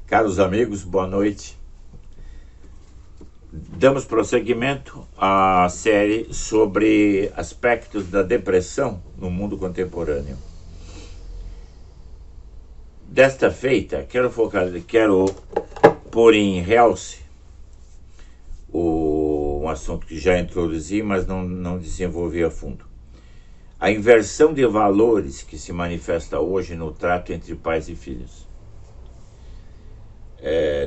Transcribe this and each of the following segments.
Caros amigos, boa noite. Damos prosseguimento à série sobre aspectos da depressão no mundo contemporâneo. Desta feita, quero pôr em realce um assunto que já introduzi, mas não desenvolvi a fundo. A inversão de valores que se manifesta hoje no trato entre pais e filhos.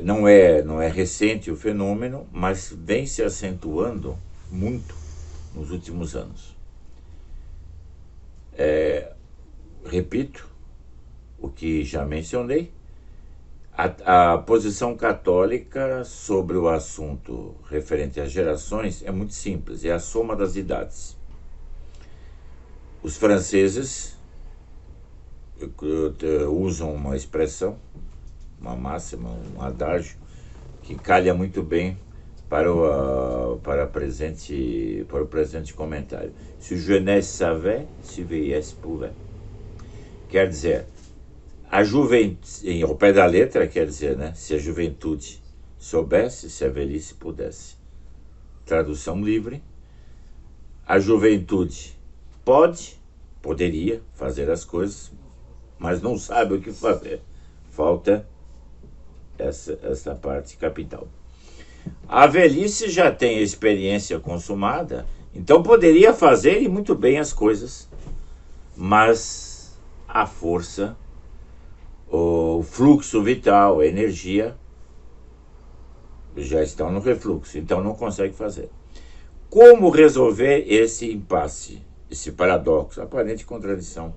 Não é recente o fenômeno, mas vem se acentuando muito nos últimos anos. Repito o que já mencionei, a posição católica sobre o assunto referente às gerações é muito simples, é a soma das idades. Os franceses usam uma expressão, uma máxima, um adágio, que calha muito bem para o presente comentário. Se jeunesse savait, se vieillesse pouvait. Quer dizer, a juventude, ao pé da letra, quer dizer, né? Se a juventude soubesse, se a velhice pudesse. Tradução livre: a juventude poderia fazer as coisas, mas não sabe o que fazer. Falta essa parte capital. A velhice já tem a experiência consumada, então poderia fazer e muito bem as coisas, mas a força, o fluxo vital, a energia já estão no refluxo, então não consegue fazer. Como resolver esse impasse, esse paradoxo, aparente contradição?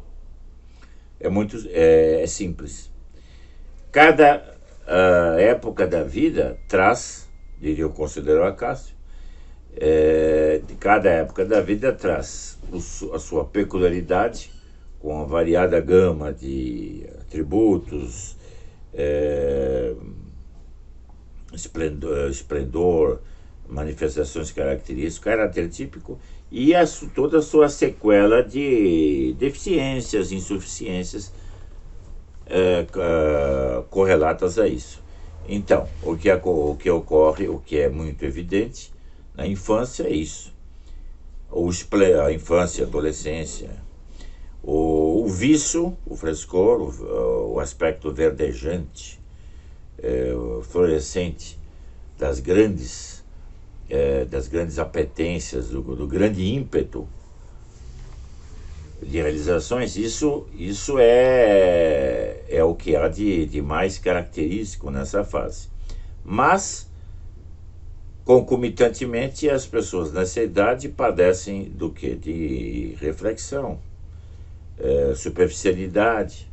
É simples. Cada época da vida traz, eu considero Acácio, cada época da vida traz a sua peculiaridade, com a variada gama de atributos, esplendor, manifestações características, caráter típico, e toda a sua sequela de deficiências, insuficiências correlatas a isso. Então, o que ocorre, o que é muito evidente na infância é isso. A infância, a adolescência, o viço, o frescor, o aspecto verdejante, florescente das grandes apetências, do grande ímpeto de realizações, isso é o que há de mais característico nessa fase. Mas, concomitantemente, as pessoas nessa idade padecem do quê? De reflexão, superficialidade,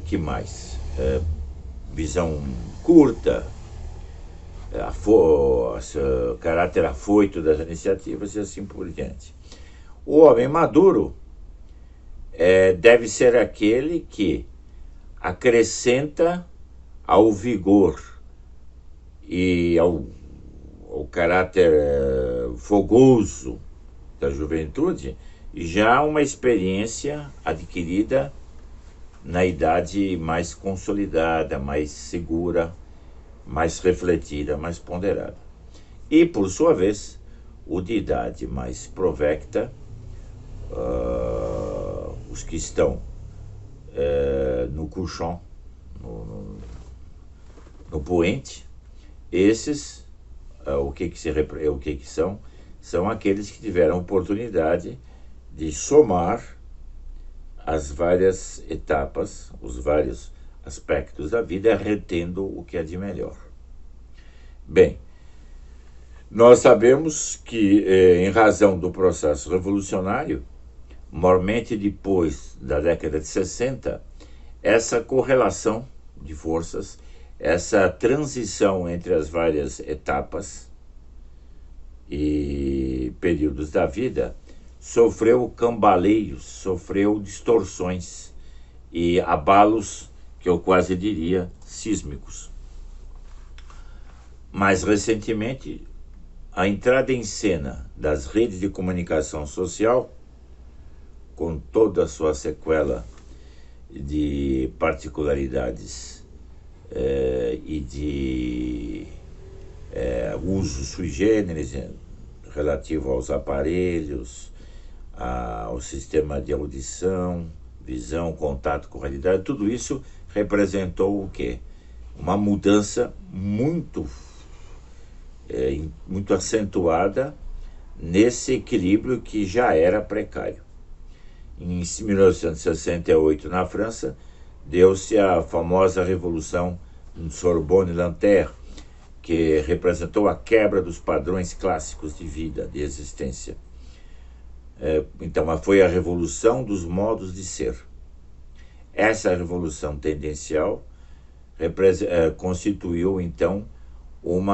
que mais? Visão curta, caráter afoito das iniciativas e assim por diante. O homem maduro deve ser aquele que acrescenta ao vigor e ao caráter fogoso da juventude já uma experiência adquirida na idade mais consolidada, mais segura, mais refletida, mais ponderada. E, por sua vez, o de idade mais provecta, os que estão no couchant, no poente, esses, o que são? São aqueles que tiveram oportunidade de somar as várias etapas, os vários aspectos da vida, retendo o que é de melhor. Bem, nós sabemos que, em razão do processo revolucionário, mormente depois da década de 60, essa correlação de forças, essa transição entre as várias etapas e períodos da vida, sofreu cambaleios, sofreu distorções e abalos que eu quase diria sísmicos. Mais recentemente, a entrada em cena das redes de comunicação social, com toda a sua sequela de particularidades e de uso sui generis relativo aos aparelhos, ao sistema de audição, visão, contato com a realidade. Tudo isso representou o quê? Uma mudança muito acentuada nesse equilíbrio que já era precário. Em 1968, na França, deu-se a famosa Revolução Sorbonne-Lanterre, que representou a quebra dos padrões clássicos de vida, de existência. Então, foi a revolução dos modos de ser. Essa revolução tendencial constituiu, então, um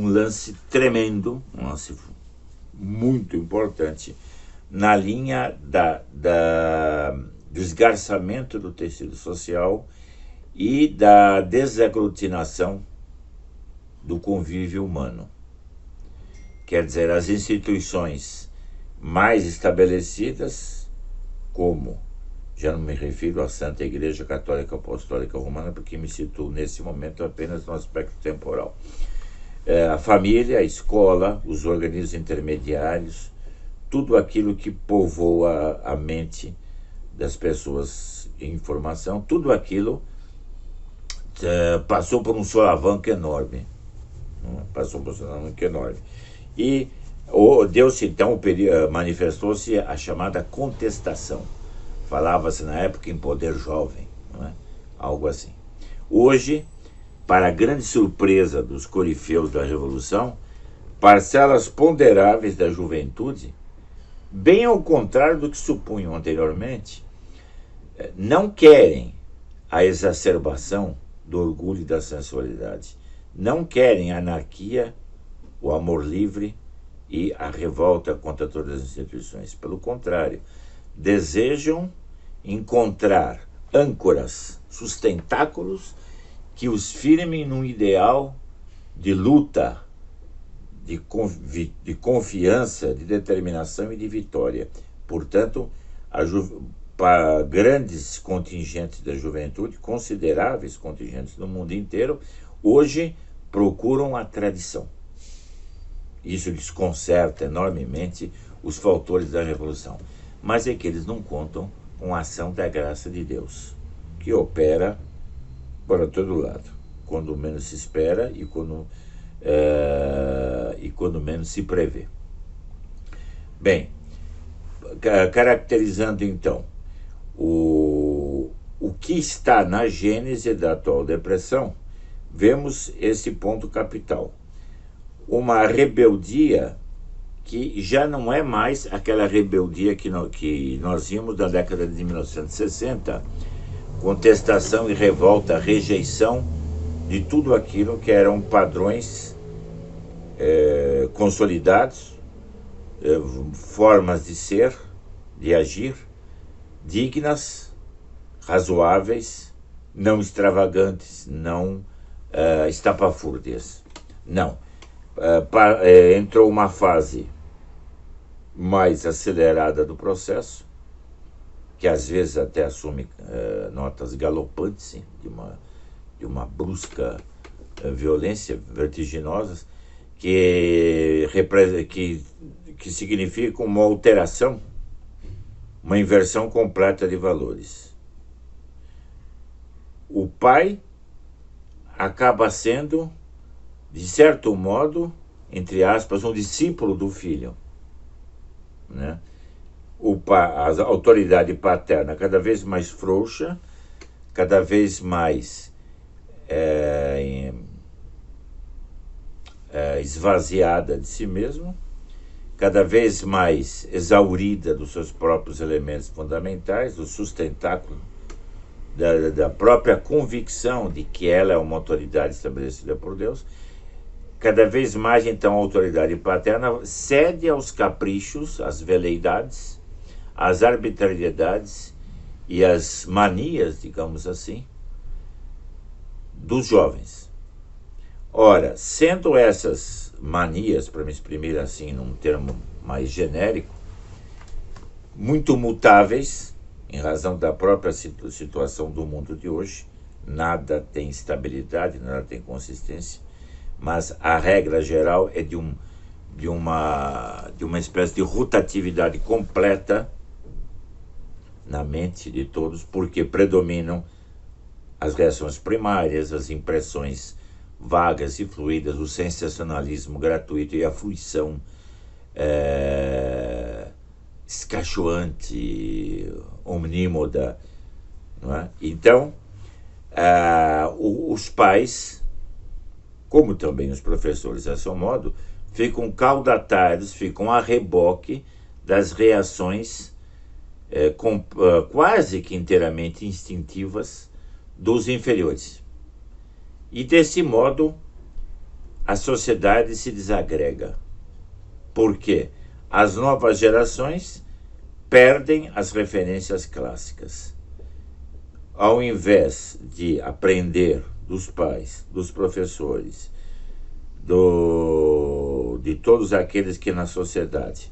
lance tremendo, um lance muito importante, na linha do esgarçamento do tecido social e da desaglutinação do convívio humano. Quer dizer, as instituições mais estabelecidas, como, já não me refiro à Santa Igreja Católica Apostólica Romana, porque me situo nesse momento apenas no aspecto temporal. A família, a escola, os organismos intermediários, tudo aquilo que povoa a mente das pessoas em formação, tudo aquilo passou por um solavanco enorme. E deu-se então, manifestou-se a chamada contestação. Falava-se na época em poder jovem, não é? Algo assim. Hoje, para a grande surpresa dos corifeus da Revolução, parcelas ponderáveis da juventude, bem ao contrário do que supunham anteriormente, não querem a exacerbação do orgulho e da sensualidade. Não querem a anarquia, o amor livre e a revolta contra todas as instituições. Pelo contrário, desejam encontrar âncoras, sustentáculos que os firmem num ideal de luta, de confiança, de determinação e de vitória. Portanto, para grandes contingentes da juventude, consideráveis contingentes no mundo inteiro, hoje procuram a tradição. Isso desconcerta enormemente os fautores da Revolução. Mas é que eles não contam com a ação da graça de Deus, que opera para todo lado, quando menos se espera e quando menos se prevê. Bem, caracterizando então o que está na gênese da atual depressão, vemos esse ponto capital. Uma rebeldia que já não é mais aquela rebeldia que nós vimos na década de 1960, contestação e revolta, rejeição de tudo aquilo que eram padrões consolidados, formas de ser, de agir, dignas, razoáveis, não extravagantes, não estapafúrdias. Não. Entrou uma fase mais acelerada do processo, que às vezes até assume notas galopantes, de uma brusca violência, vertiginosas, que significa uma alteração, uma inversão completa de valores. O pai acaba sendo, de certo modo, entre aspas, um discípulo do filho, né? A autoridade paterna cada vez mais frouxa, cada vez mais esvaziada de si mesmo, cada vez mais exaurida dos seus próprios elementos fundamentais, do sustentáculo da própria convicção de que ela é uma autoridade estabelecida por Deus. Cada vez mais, então, a autoridade paterna cede aos caprichos, às veleidades, às arbitrariedades e às manias, digamos assim, dos jovens. Ora, sendo essas manias, para me exprimir assim num termo mais genérico, muito mutáveis em razão da própria situação do mundo de hoje. Nada tem estabilidade, nada tem consistência, mas a regra geral é de uma espécie de rotatividade completa na mente de todos, porque predominam as reações primárias, as impressões vagas e fluídas, o sensacionalismo gratuito e a fruição escachoante, omnímoda, não é? Então, os pais, como também os professores a seu modo, ficam caudatários, ficam a reboque das reações quase que inteiramente instintivas dos inferiores. E desse modo a sociedade se desagrega. Por quê? As novas gerações perdem as referências clássicas. Ao invés de aprender dos pais, dos professores, de todos aqueles que na sociedade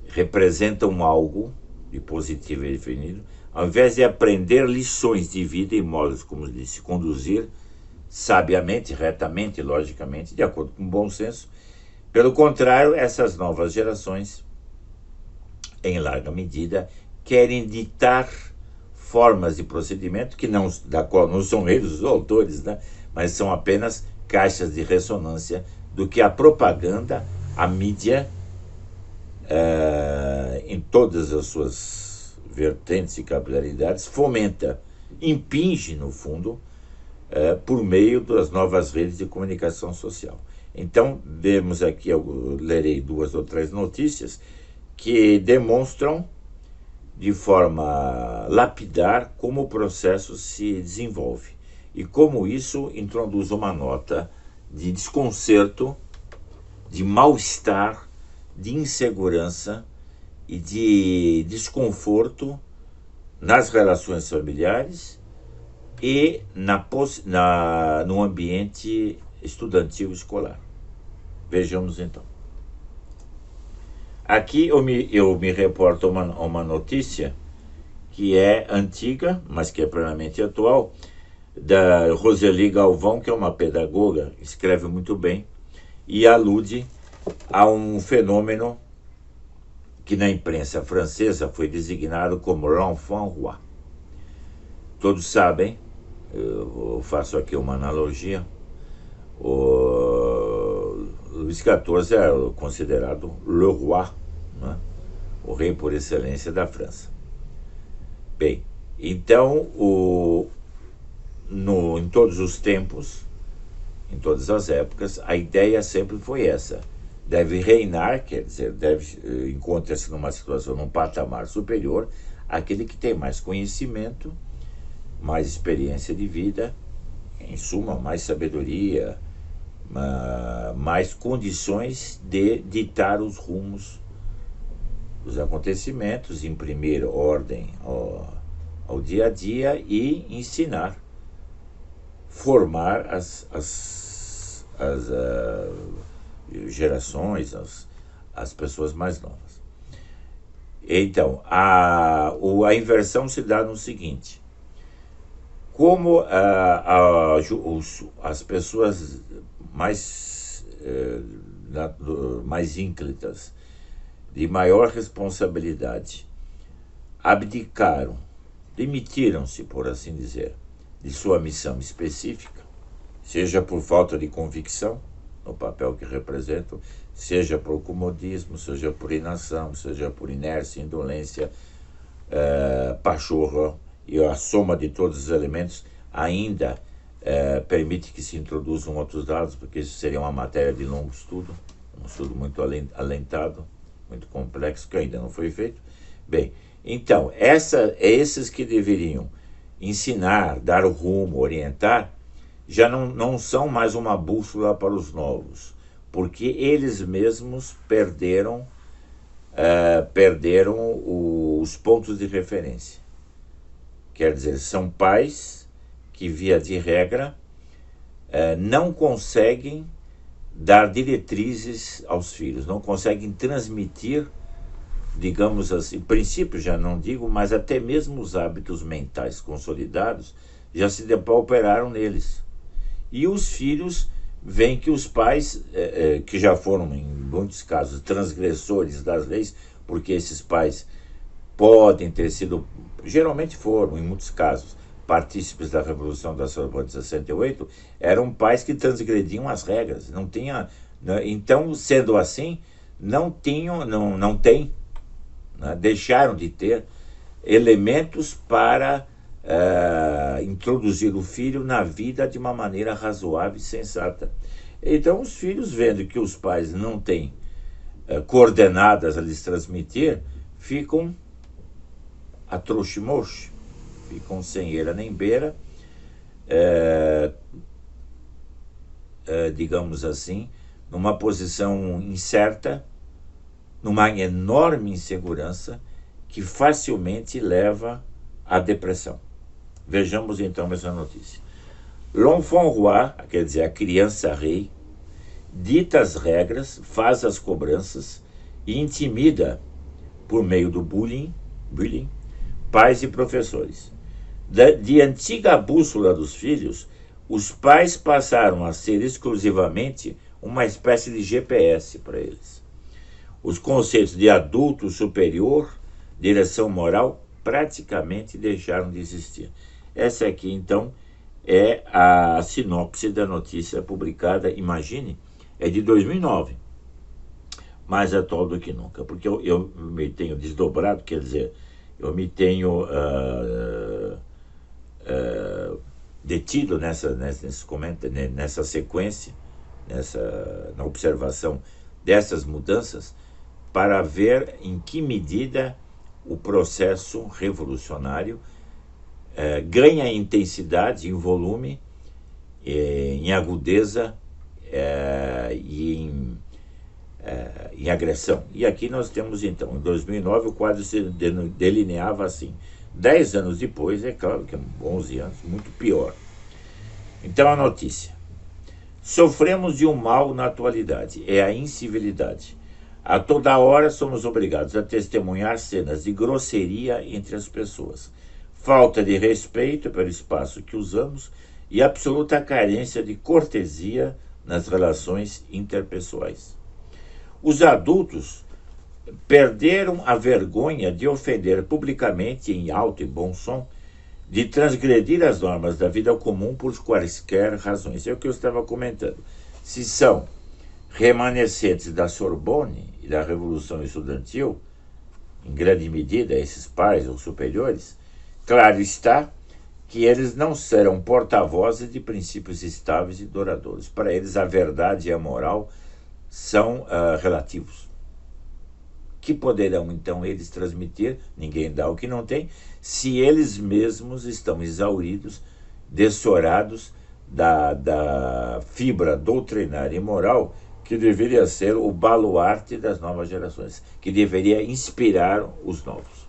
representam algo de positivo e definido, ao invés de aprender lições de vida e modos como de se conduzir sabiamente, retamente, logicamente, de acordo com o bom senso, pelo contrário, essas novas gerações, em larga medida, querem ditar formas de procedimento da qual não são eles os autores, né? Mas são apenas caixas de ressonância do que a propaganda, a mídia, em todas as suas vertentes e capilaridades, fomenta, impinge, no fundo, por meio das novas redes de comunicação social. Então, vemos aqui, eu lerei 2 ou 3 notícias que demonstram de forma lapidar como o processo se desenvolve e como isso introduz uma nota de desconcerto, de mal-estar, de insegurança e de desconforto nas relações familiares e no ambiente estudantil escolar. Vejamos então. Aqui eu me reporto uma notícia que é antiga, mas que é plenamente atual, da Roseli Galvão, que é uma pedagoga, escreve muito bem, e alude a um fenômeno que na imprensa francesa foi designado como l'enfant roi. Todos sabem, eu faço aqui uma analogia, o Luís XIV é considerado le roi, né? O rei por excelência da França. Bem, então, em todos os tempos, em todas as épocas, a ideia sempre foi essa. Deve reinar, quer dizer, encontra-se numa situação, num patamar superior, aquele que tem mais conhecimento, mais experiência de vida, em suma, mais sabedoria, mais condições de ditar os rumos dos acontecimentos, imprimir ordem ao dia a dia e ensinar, formar as gerações, as pessoas mais novas. Então, a inversão se dá no seguinte: como as pessoas mais ínclitas, de maior responsabilidade, abdicaram, demitiram-se, por assim dizer, de sua missão específica, seja por falta de convicção no papel que representam, seja por comodismo, seja por inação, seja por inércia, indolência, pachorra, e a soma de todos os elementos ainda permite que se introduzam outros dados, porque isso seria uma matéria de longo estudo, um estudo muito alentado, muito complexo, que ainda não foi feito. Bem, então, esses que deveriam ensinar, dar o rumo, orientar, já não são mais uma bússola para os novos, porque eles mesmos perderam os pontos de referência. Quer dizer, são pais que, via de regra, não conseguem dar diretrizes aos filhos, não conseguem transmitir digamos assim, princípios já não digo, mas até mesmo os hábitos mentais consolidados já se depauperaram neles. E os filhos veem que os pais, que já foram, em muitos casos, transgressores das leis, porque esses pais podem ter sido, geralmente foram, em muitos casos, partícipes da Revolução da Sorbonne de 68, eram pais que transgrediam as regras. Não tinha, né? Então, sendo assim, não tem, né? Deixaram de ter elementos para introduzir o filho na vida de uma maneira razoável e sensata. Então, os filhos, vendo que os pais não têm coordenadas a lhes transmitir, ficam a trouxe-moche, ficam sem eira nem beira, digamos assim, numa posição incerta, numa enorme insegurança que facilmente leva à depressão. Vejamos então essa notícia. L'enfant roi, quer dizer, a criança rei, dita as regras, faz as cobranças e intimida, por meio do bullying, pais e professores. De antiga bússola dos filhos, os pais passaram a ser exclusivamente uma espécie de GPS para eles. Os conceitos de adulto superior, direção moral, praticamente deixaram de existir. Essa aqui, então, é a sinopse da notícia publicada, imagine, é de 2009, mais atual do que nunca, porque eu me tenho desdobrado, quer dizer, eu me tenho detido nessa sequência, na observação dessas mudanças, para ver em que medida o processo revolucionário ganha em intensidade, em volume, em agudeza e em agressão. E aqui nós temos, então, em 2009, o quadro se delineava assim. 10 anos depois, é claro que 11 anos, muito pior. Então, a notícia. Sofremos de um mal na atualidade, é a incivilidade. A toda hora somos obrigados a testemunhar cenas de grosseria entre as pessoas, falta de respeito pelo espaço que usamos e absoluta carência de cortesia nas relações interpessoais. Os adultos perderam a vergonha de ofender publicamente, em alto e bom som, de transgredir as normas da vida comum por quaisquer razões. É o que eu estava comentando. Se são remanescentes da Sorbonne e da Revolução Estudantil, em grande medida, esses pais ou superiores, claro está que eles não serão porta-vozes de princípios estáveis e duradouros. Para eles, a verdade e a moral são relativos. Que poderão, então, eles transmitir? Ninguém dá o que não tem, se eles mesmos estão exauridos, dessorados da fibra doutrinária e moral que deveria ser o baluarte das novas gerações, que deveria inspirar os novos.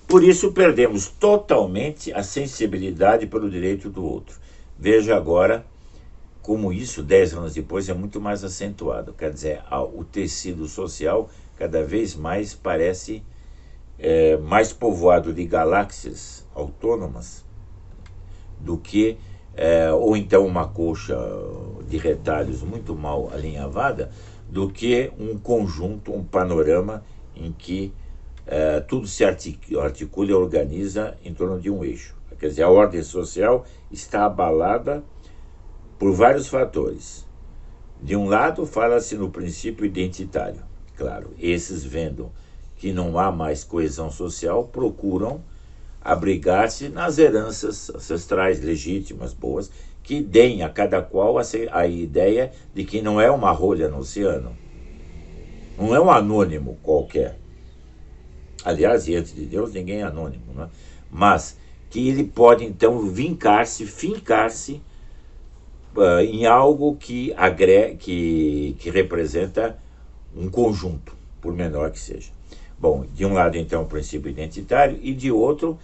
Por isso, perdemos totalmente a sensibilidade pelo direito do outro. Veja agora como isso, 10 anos depois, é muito mais acentuado. Quer dizer, o tecido social cada vez mais parece mais povoado de galáxias autônomas do que, ou então uma colcha de retalhos muito mal alinhavada, do que um conjunto, um panorama em que tudo se articula e organiza em torno de um eixo. Quer dizer, a ordem social está abalada por vários fatores. De um lado, fala-se no princípio identitário. Claro, esses, vendo que não há mais coesão social, procuram abrigar-se nas heranças ancestrais legítimas, boas, que deem a cada qual a ideia de que não é uma rolha no oceano, não é um anônimo qualquer. Aliás, diante de Deus, ninguém é anônimo, né? Mas que ele pode, então, fincar-se em algo que representa um conjunto, por menor que seja. Bom, de um lado, então, o princípio identitário, e de outro,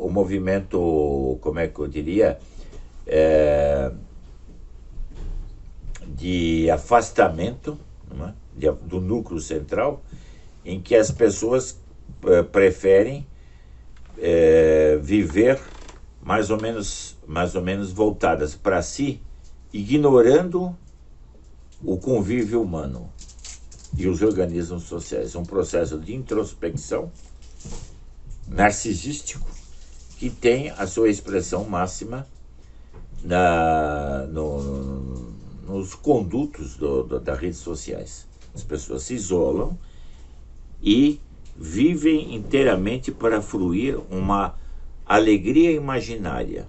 o movimento, como é que eu diria, de afastamento, não é? do núcleo central, em que as pessoas preferem viver mais ou menos voltadas para si, ignorando o convívio humano e os organismos sociais. Um processo de introspecção narcisístico que tem a sua expressão máxima nos condutos das redes sociais. As pessoas se isolam e vivem inteiramente para fruir uma alegria imaginária,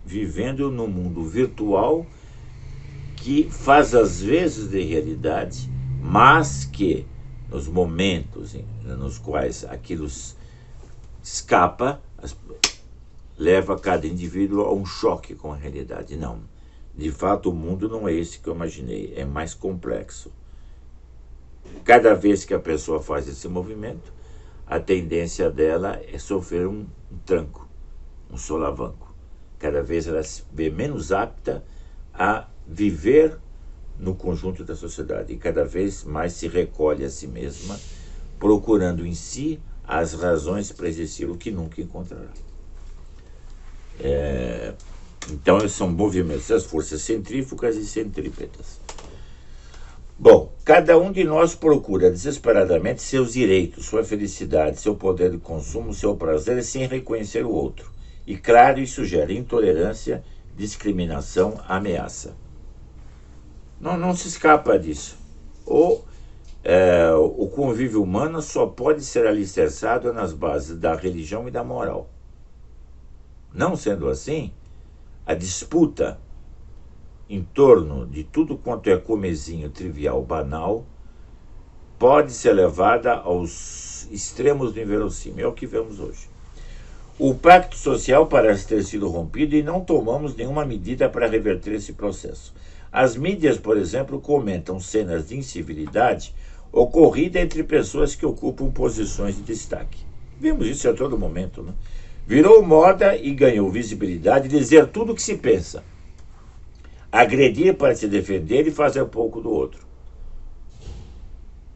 vivendo no mundo virtual que faz às vezes de realidade, mas que nos momentos nos quais aquilo escapa, leva cada indivíduo a um choque com a realidade. Não, de fato o mundo não é esse que eu imaginei, é mais complexo. Cada vez que a pessoa faz esse movimento, a tendência dela é sofrer um tranco, um solavanco. Cada vez ela se vê menos apta a viver no conjunto da sociedade e cada vez mais se recolhe a si mesma, procurando em si as razões para existir, o que nunca encontrará. Então, são movimentos das forças centrífugas e centrípetas. Bom, cada um de nós procura desesperadamente seus direitos, sua felicidade, seu poder de consumo, seu prazer, sem reconhecer o outro. E claro, isso gera intolerância, discriminação, ameaça. Não se escapa disso. O convívio humano só pode ser alicerçado nas bases da religião e da moral. Não sendo assim, a disputa em torno de tudo quanto é comezinho, trivial, banal, pode ser levada aos extremos do inverossímil. É o que vemos hoje. O pacto social parece ter sido rompido e não tomamos nenhuma medida para reverter esse processo. As mídias, por exemplo, comentam cenas de incivilidade ocorrida entre pessoas que ocupam posições de destaque. Vemos isso a todo momento, né? Virou moda e ganhou visibilidade dizer tudo o que se pensa, agredir para se defender e fazer pouco do outro.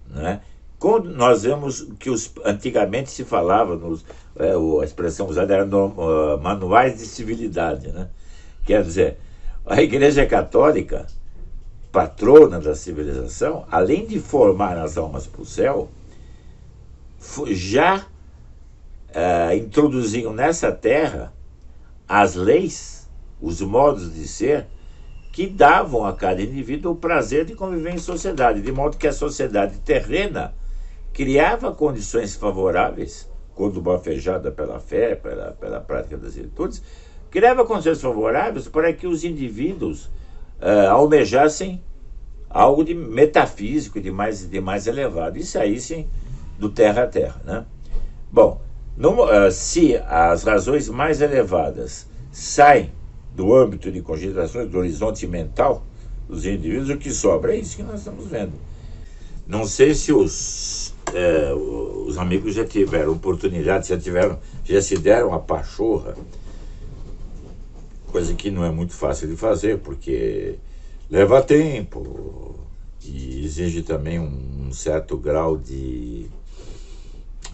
Né? Quando nós vemos que antigamente se falava, a expressão usada era manuais de civilidade, né? Quer dizer, a Igreja Católica, patrona da civilização, além de formar as almas para o céu, já introduziam nessa terra as leis, os modos de ser, que davam a cada indivíduo o prazer de conviver em sociedade, de modo que a sociedade terrena criava condições favoráveis, quando bafejada pela fé, pela prática das virtudes, criava condições favoráveis para que os indivíduos almejassem algo de metafísico, de mais elevado, e saíssem do terra a terra. Né? Bom, se as razões mais elevadas saem do âmbito de cogitações, do horizonte mental dos indivíduos, o que sobra é isso que nós estamos vendo. Não sei se os amigos já tiveram oportunidade, já se deram a pachorra, coisa que não é muito fácil de fazer, porque leva tempo e exige também um certo grau de,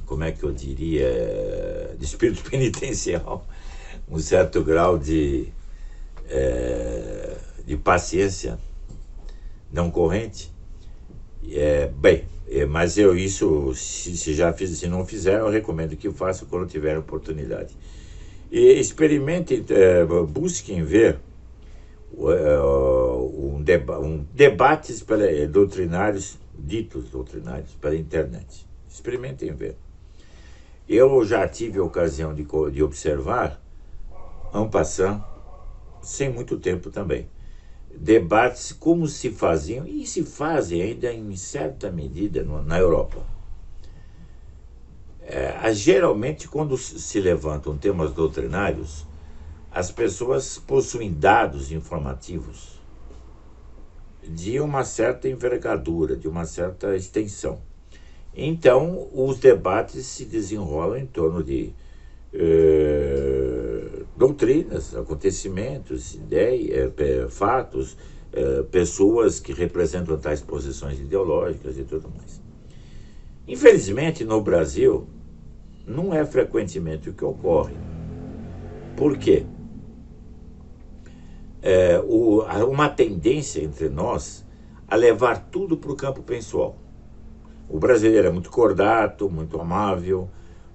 como é que eu diria, de espírito penitencial, um certo grau de paciência não corrente. Mas se não fizeram, eu recomendo que façam quando tiver oportunidade. E experimentem, busquem ver debates ditos doutrinários pela internet. Experimentem ver. Eu já tive a ocasião de observar, en passant, sem muito tempo também, debates como se faziam, e se fazem ainda em certa medida na Europa. Geralmente, quando se levantam temas doutrinários, as pessoas possuem dados informativos de uma certa envergadura, de uma certa extensão. Então, os debates se desenrolam em torno de doutrinas, acontecimentos, ideias, fatos, pessoas que representam tais posições ideológicas e tudo mais. Infelizmente, no Brasil, não é frequentemente o que ocorre. Por quê? Há uma tendência entre nós a levar tudo para o campo pessoal. O brasileiro é muito cordato, muito amável,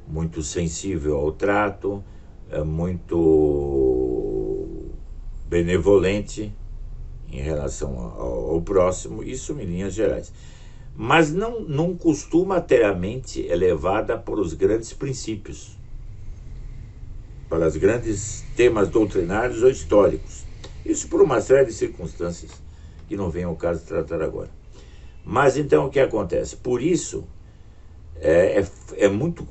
muito sensível ao trato, muito benevolente em relação ao próximo, isso em linhas gerais. Mas não costuma ter a mente elevada por os grandes princípios, para os grandes temas doutrinários ou históricos. Isso por uma série de circunstâncias que não vem ao caso de tratar agora. Mas então o que acontece? Por isso, é muito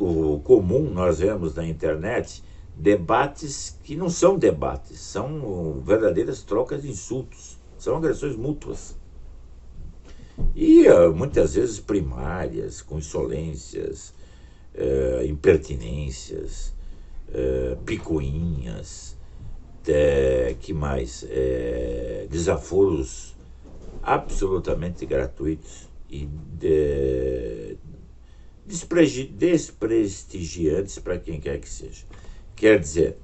comum nós vemos na internet debates que não são debates, são verdadeiras trocas de insultos, são agressões mútuas. E muitas vezes primárias, com insolências, impertinências, picuinhas, que mais? Desaforos absolutamente gratuitos e desprestigiantes para quem quer que seja. Quer dizer,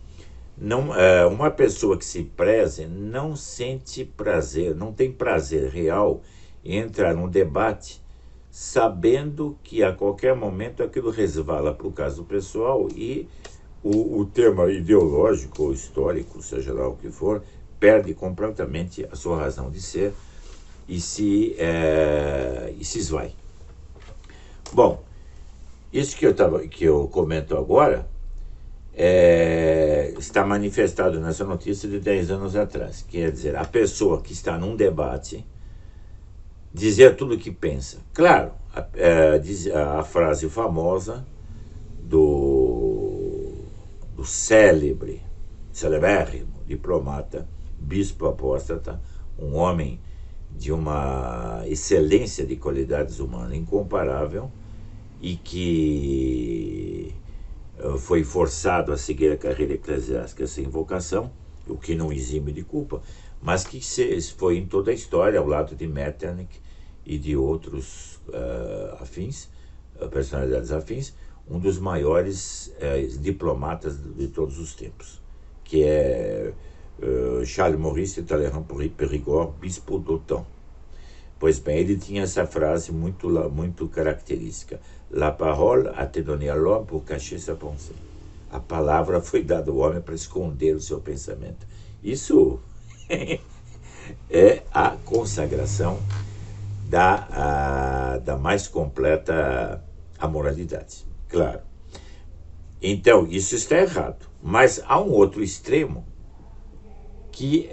uma pessoa que se preze não sente prazer, não tem prazer real em entrar num debate sabendo que a qualquer momento aquilo resvala para o caso pessoal e o tema ideológico ou histórico, seja lá o que for, perde completamente a sua razão de ser e se esvai. Bom, isso que eu comento agora está manifestado nessa notícia de 10 anos atrás. Quer dizer, a pessoa que está num debate dizer tudo o que pensa. Claro, a frase famosa do celebérrimo diplomata, bispo apóstata, um homem de uma excelência de qualidades humanas incomparável e que foi forçado a seguir a carreira eclesiástica sem vocação, o que não exime de culpa, mas que foi em toda a história, ao lado de Metternich e de outros personalidades afins, um dos maiores diplomatas de todos os tempos, que é Charles Maurice Talleyrand Périgord, bispo d'Autun. Pois bem, ele tinha essa frase muito característica: La parole a été donnée à l'homme pour cacher sa pensée. A palavra foi dada ao homem para esconder o seu pensamento. Isso é a consagração da mais completa amoralidade, claro. Então, isso está errado. Mas há um outro extremo que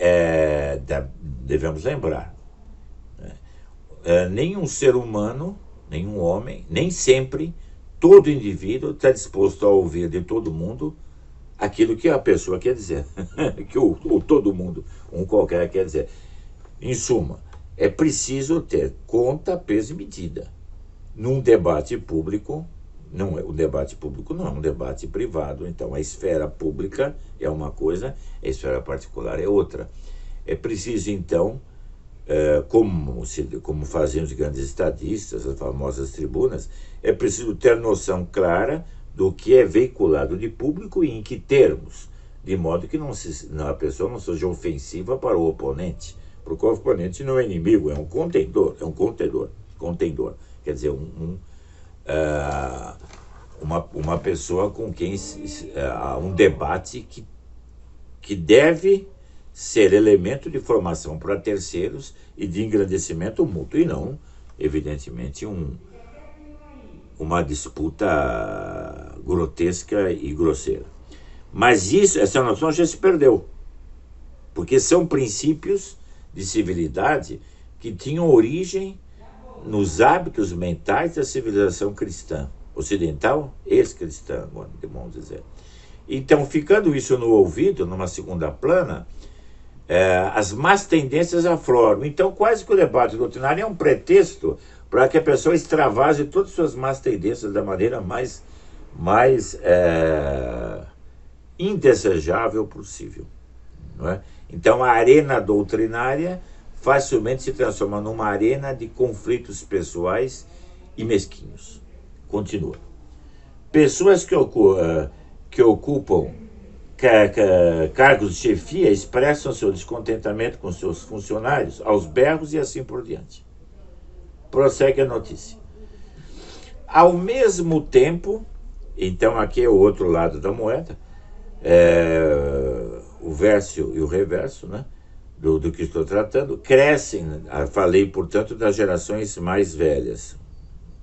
devemos lembrar. Nenhum ser humano, nenhum homem, nem sempre todo indivíduo está disposto a ouvir de todo mundo aquilo que a pessoa quer dizer, que o todo mundo, um qualquer, quer dizer. Em suma, é preciso ter conta, peso e medida. Num debate público, o debate público não é um debate privado, então a esfera pública é uma coisa, a esfera particular é outra. É preciso, então, como faziam os grandes estadistas, as famosas tribunas, é preciso ter noção clara do que é veiculado de público e em que termos, de modo que a pessoa não seja ofensiva para o oponente, porque o oponente não é inimigo, é um contendor, quer dizer, uma pessoa com quem há um debate que deve ser elemento de formação para terceiros e de engrandecimento mútuo, e não, evidentemente, uma disputa grotesca e grosseira. Mas essa noção já se perdeu, porque são princípios de civilidade que tinham origem nos hábitos mentais da civilização cristã, ocidental, ex-cristã, vamos dizer. Então, ficando isso no ouvido, numa segunda plana, as más tendências afloram. Então, quase que o debate doutrinário é um pretexto para que a pessoa extravase todas as suas más tendências da maneira mais indesejável possível, não é? Então, a arena doutrinária facilmente se transforma numa arena de conflitos pessoais e mesquinhos. Continua. Pessoas que ocupam cargos de chefia expressam seu descontentamento com seus funcionários aos berros e assim por diante. Prossegue a notícia. Ao mesmo tempo, então aqui é o outro lado da moeda, o verso e o reverso, né, do que estou tratando, crescem, falei, portanto, das gerações mais velhas.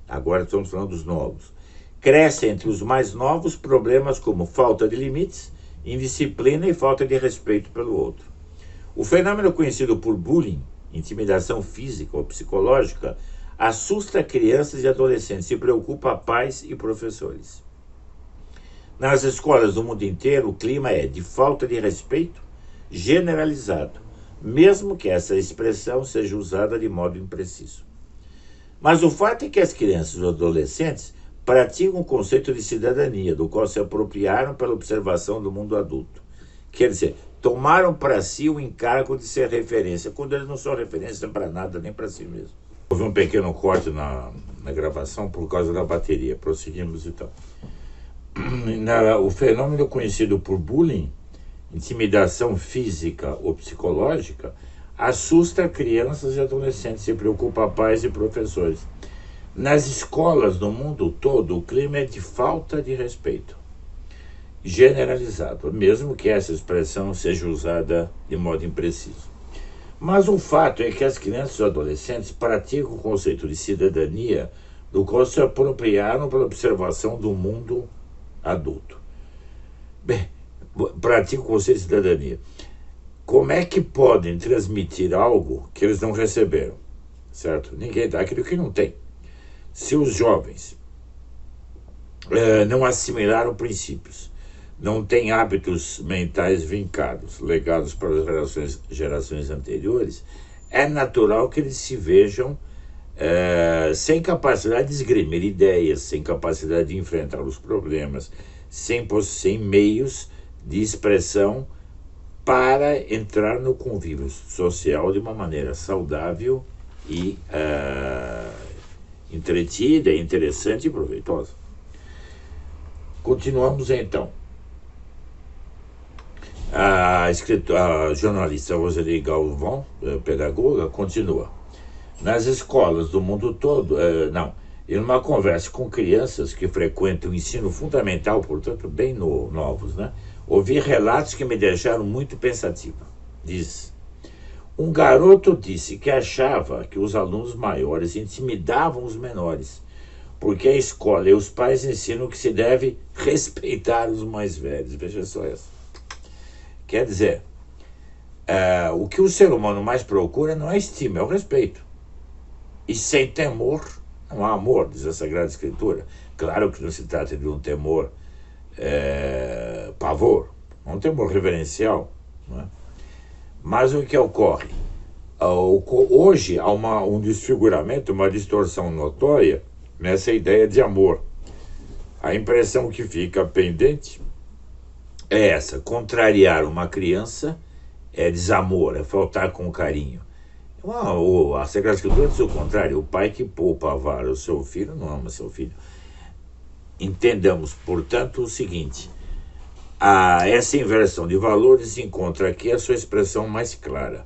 Agora estamos falando dos novos. Crescem entre os mais novos problemas como falta de limites, indisciplina e falta de respeito pelo outro. O fenômeno conhecido por bullying, intimidação física ou psicológica, assusta crianças e adolescentes e preocupa pais e professores. Nas escolas do mundo inteiro, o clima é de falta de respeito generalizado, mesmo que essa expressão seja usada de modo impreciso. Mas o fato é que as crianças e adolescentes praticam o conceito de cidadania, do qual se apropriaram pela observação do mundo adulto. Quer dizer, tomaram para si o encargo de ser referência, quando eles não são referência para nada, nem para si mesmos. Houve um pequeno corte na gravação por causa da bateria. Prosseguimos então. O fenômeno conhecido por bullying, intimidação física ou psicológica, assusta crianças e adolescentes e preocupa pais e professores. Nas escolas no mundo todo, o clima é de falta de respeito generalizado, mesmo que essa expressão seja usada de modo impreciso. Mas o fato é que as crianças e adolescentes praticam o conceito de cidadania, do qual se apropriaram pela observação do mundo adulto. Bem, praticam o conceito de cidadania. Como é que podem transmitir algo que eles não receberam? Certo? Ninguém dá aquilo que não tem. Se os jovens não assimilaram princípios, não têm hábitos mentais vincados, legados para as gerações anteriores, é natural que eles se vejam sem capacidade de esgrimir ideias, sem capacidade de enfrentar os problemas, sem meios de expressão para entrar no convívio social de uma maneira saudável e entretida, interessante e proveitosa. Continuamos então. A jornalista Roseli Galvão, pedagoga, continua. Nas escolas do mundo todo, em uma conversa com crianças que frequentam o ensino fundamental, portanto bem novos, né, ouvi relatos que me deixaram muito pensativa. Diz: um garoto disse que achava que os alunos maiores intimidavam os menores, porque a escola e os pais ensinam que se deve respeitar os mais velhos. Veja só essa. Quer dizer, o que o ser humano mais procura não é estima, é o respeito. E sem temor, não há amor, diz a Sagrada Escritura. Claro que não se trata de um temor pavor, é um temor reverencial, não é? Mas o que ocorre? Hoje há um desfiguramento, uma distorção notória nessa ideia de amor. A impressão que fica pendente é essa: contrariar uma criança é desamor, é faltar com carinho. A Sagrada Escritura diz o contrário: o pai que poupa a vara o seu filho não ama seu filho. Entendamos, portanto, o seguinte: essa inversão de valores encontra aqui a sua expressão mais clara.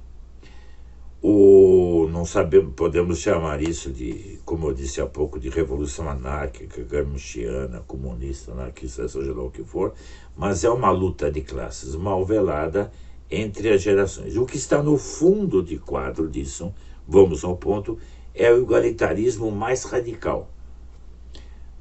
Não sabemos, podemos chamar isso de, como eu disse há pouco, de revolução anárquica, gramsciana, comunista, anarquista, seja lá o que for, mas é uma luta de classes mal velada entre as gerações. O que está no fundo de quadro disso, vamos ao ponto, é o igualitarismo mais radical.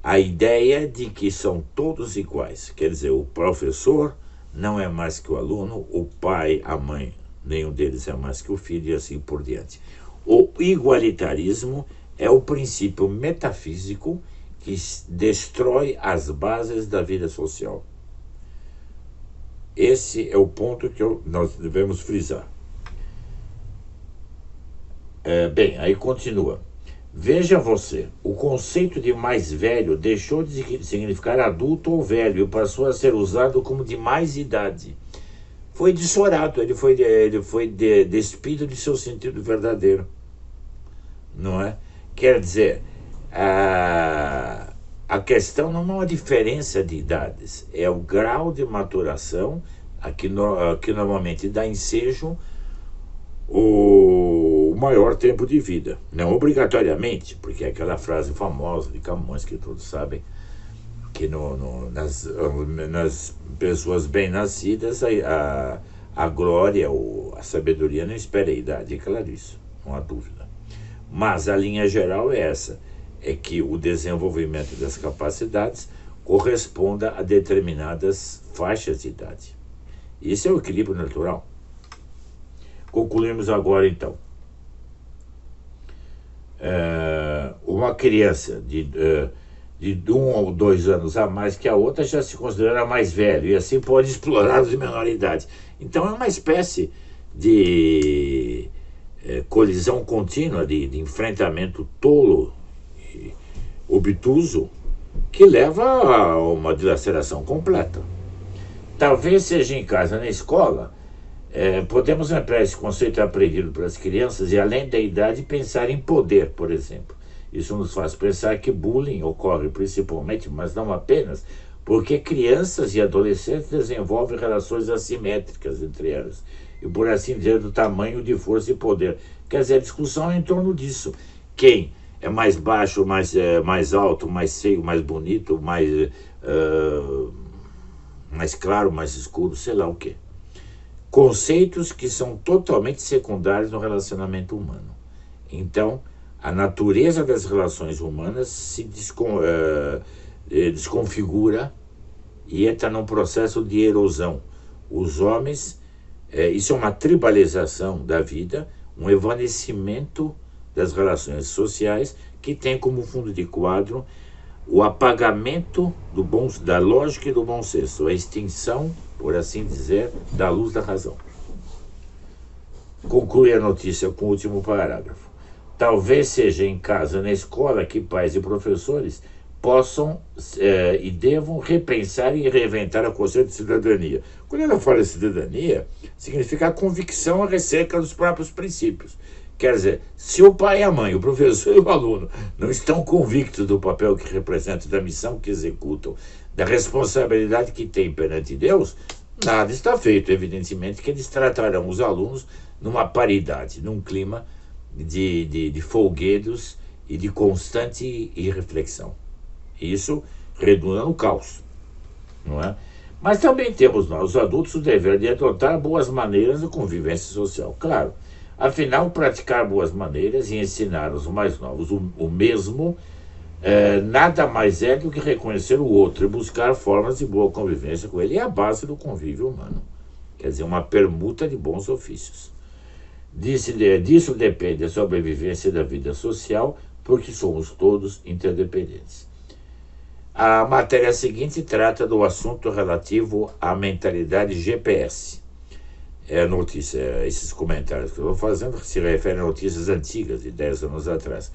A ideia de que são todos iguais, quer dizer, o professor não é mais que o aluno, o pai, a mãe, nenhum deles é mais que o filho e assim por diante. O igualitarismo é o princípio metafísico que destrói as bases da vida social. Esse é o ponto que nós devemos frisar. Bem, aí continua. Veja você, o conceito de mais velho deixou de significar adulto ou velho e passou a ser usado como de mais idade. foi dessorado, ele foi despido de seu sentido verdadeiro, não é? Quer dizer, a questão não é uma diferença de idades, é o grau de maturação que normalmente dá ensejo o maior tempo de vida. Não obrigatoriamente, porque é aquela frase famosa de Camões que todos sabem, que nas pessoas bem-nascidas a glória ou a sabedoria não espera a idade, é claro isso, não há dúvida. Mas a linha geral é essa, é que o desenvolvimento das capacidades corresponda a determinadas faixas de idade. Isso é o equilíbrio natural. Concluímos agora, então. Uma criança de 1 ou 2 anos a mais que a outra já se considera mais velho, e assim pode explorar os de menor idade. Então é uma espécie de colisão contínua, de enfrentamento tolo e obtuso, que leva a uma dilaceração completa. Talvez seja em casa, na escola, podemos ampliar esse conceito aprendido pelas crianças e, além da idade, pensar em poder, por exemplo. Isso nos faz pensar que bullying ocorre principalmente, mas não apenas, porque crianças e adolescentes desenvolvem relações assimétricas entre elas, e por assim dizer, do tamanho de força e poder. Quer dizer, a discussão é em torno disso. Quem é mais baixo, mais alto, mais feio, mais bonito, mais claro, mais escuro, sei lá o quê. Conceitos que são totalmente secundários no relacionamento humano. Então, a natureza das relações humanas se desconfigura e entra num processo de erosão. Os homens, isso é uma tribalização da vida, um evanecimento das relações sociais que tem como fundo de quadro o apagamento da lógica e do bom senso, a extinção, por assim dizer, da luz da razão. Conclui a notícia com o último parágrafo. Talvez seja em casa, na escola, que pais e professores possam e devam repensar e reinventar o conceito de cidadania. Quando ela fala de cidadania, significa a convicção acerca dos próprios princípios. Quer dizer, se o pai e a mãe, o professor e o aluno não estão convictos do papel que representam, da missão que executam, da responsabilidade que têm perante Deus, nada está feito. Evidentemente que eles tratarão os alunos numa paridade, num clima de folguedos e de constante irreflexão. Isso redunda no caos, não é? Mas também temos nós, os adultos, o dever de adotar boas maneiras de convivência social. Claro, afinal, praticar boas maneiras e ensinar aos mais novos o mesmo nada mais é do que reconhecer o outro e buscar formas de boa convivência com ele. É a base do convívio humano. Quer dizer, uma permuta de bons ofícios. Disso depende a sobrevivência da vida social, porque somos todos interdependentes. A matéria seguinte trata do assunto relativo à mentalidade GPS. Esses comentários que eu vou fazendo se referem a notícias antigas, de 10 anos atrás,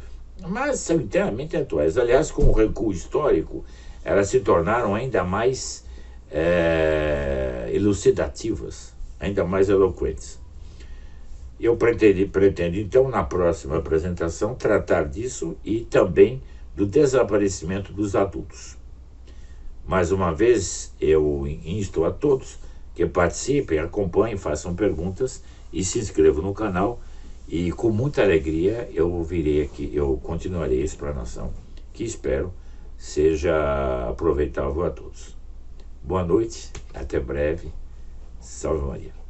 mas são inteiramente atuais. Aliás, com o recuo histórico, elas se tornaram ainda mais elucidativas, ainda mais eloquentes. Eu pretendo, então, na próxima apresentação, tratar disso e também do desaparecimento dos adultos. Mais uma vez, eu insto a todos que participem, acompanhem, façam perguntas e se inscrevam no canal. E com muita alegria eu virei aqui, eu continuarei a explanação, que espero seja aproveitável a todos. Boa noite, até breve. Salve Maria.